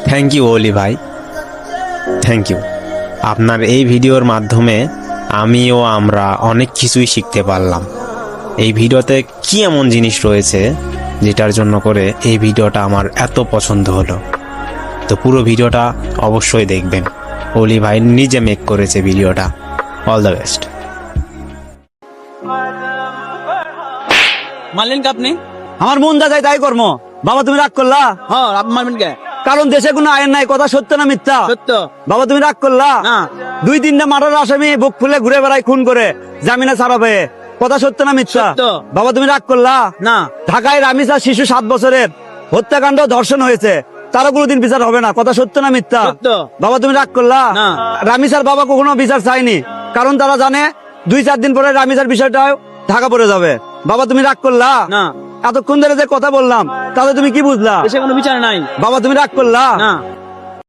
Thank you অলি ভাই, thank you. আপনার এই ভিডিওর মাধ্যমে আমিও আমরা অনেক কিছুই শিখতে পারলাম। এই ভিডিওতে কি এমন জিনিস রয়েছে যেটার জন্য করে এই ভিডিওটা আমার এত পছন্দ হলো। তো পুরো ভিডিওটা অবশ্যই দেখবেন। অলি ভাই নিজে মেক করেছে ভিডিওটা। All the best. মারলেন কে আপনি? আমার মন যা যায় তাই কর্ম। বাবা তুমি রাগ করলা? হ্যাঁ, আপনি মারবেন কে? কারণ দেশে কোনো আইন নাই, কথা সত্য না মিথ্যা? সত্য। বাবা তুমি রাগ করলা? না। 2-3টা মার্ডার আসামি বুক ফুলে ঘুরে বেড়ায় খুন করে জামিনে ছাড়া পেয়ে, কথা সত্য না মিথ্যা? সত্য। বাবা তুমি রাগ করলা? না। ঢাকায় রামিসা শিশু 7 বছরের হত্যাকাণ্ড, ধর্ষণ হয়েছে, তারও কোনোদিন বিচার হবে না, কথা সত্য না মিথ্যা? সত্য। বাবা তুমি রাগ করলা? না। রামিসার বাবা কখনো বিচার চায়নি, কারণ তারা জানে 2-4 দিন পরে রামিসার বিষয়টাও ঢাকা পড়ে যাবে। বাবা তুমি রাগ করলা? না। এতক্ষণ ধরে যে কথা বললাম তাতে তুমি কি বুঝলা? দেশে কোনো বিচার নাই। বাবা তুমি রাগ করলা? না।